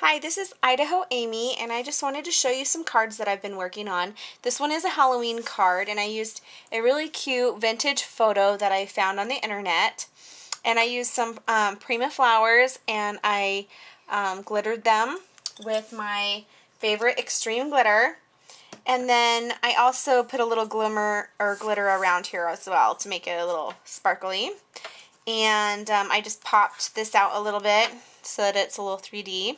Hi, this is Idaho Amy, and I just wanted to show you some cards that I've been working on. This one is a Halloween card, and I used a really cute vintage photo that I found on the internet. And I used some Prima flowers, and I glittered them with my favorite extreme glitter. And then I also put a little glimmer or glitter around here as well to make it a little sparkly. And I just popped this out a little bit so that it's a little 3D.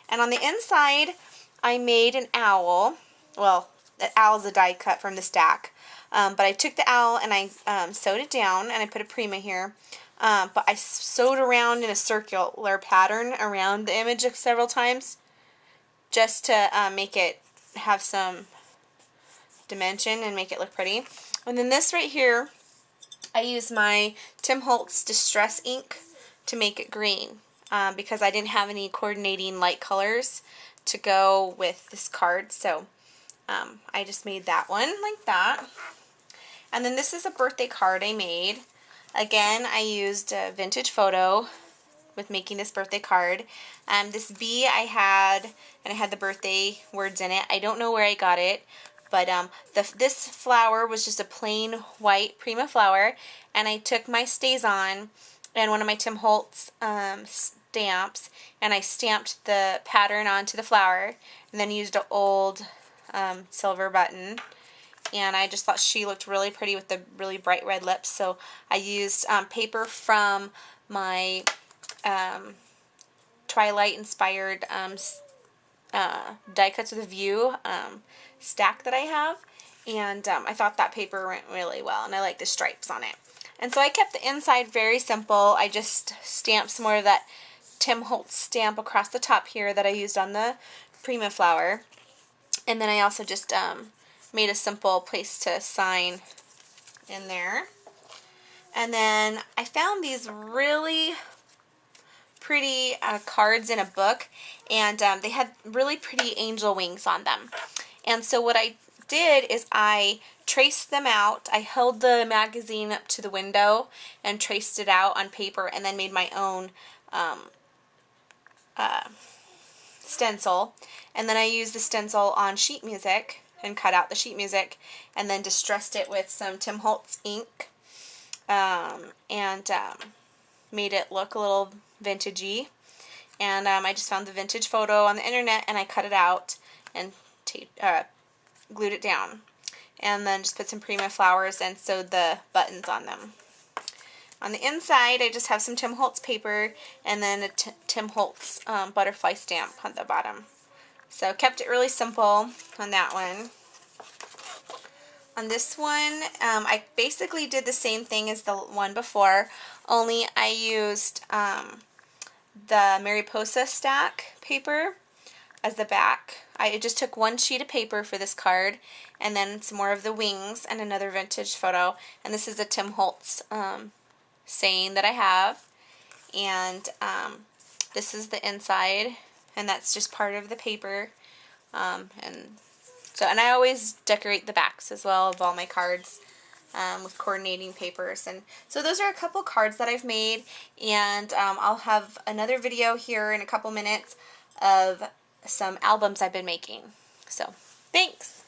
And on the inside, I made an owl. Well, the owl's a die cut from the stack. But I took the owl and I sewed it down, and I put a Prima here. But I sewed around in a circular pattern around the image several times just to make it have some dimension and make it look pretty. And then this right here, I used my Tim Holtz Distress ink to make it green. Because I didn't have any coordinating light colors to go with this card, so I just made that one like that. And then this is a birthday card I made. Again, I used a vintage photo with making this birthday card. This bee I had, and it had the birthday words in it. I don't know where I got it, but this flower was just a plain white Prima flower, and I took my StazOn and one of my Tim Holtz stamps, and I stamped the pattern onto the flower, and then used an old silver button. And I just thought she looked really pretty with the really bright red lips, so I used paper from my Twilight inspired die cuts with a view stack that I have, and I thought that paper went really well, and I like the stripes on it. And so I kept the inside very simple. I just stamped some more of that Tim Holtz stamp across the top here that I used on the Prima flower. And then I also just made a simple place to sign in there. And then I found these really pretty cards in a book, and they had really pretty angel wings on them. And so what I did is I traced them out. I held the magazine up to the window and traced it out on paper, and then made my own stencil. And then I used the stencil on sheet music and cut out the sheet music, and then distressed it with some Tim Holtz ink, and made it look a little vintagey. And I just found the vintage photo on the internet, and I cut it out and glued it down, and then just put some Prima flowers and sewed the buttons on them. On the inside, I just have some Tim Holtz paper, and then a Tim Holtz butterfly stamp on the bottom. So kept it really simple on that one. On this one, I basically did the same thing as the one before, only I used the Mariposa stack paper as the back. I just took one sheet of paper for this card, and then some more of the wings and another vintage photo. And this is a Tim Holtz saying that I have. And this is the inside, and that's just part of the paper. And I always decorate the backs as well of all my cards with coordinating papers. And so those are a couple cards that I've made, and I'll have another video here in a couple minutes of some albums I've been making. So, thanks!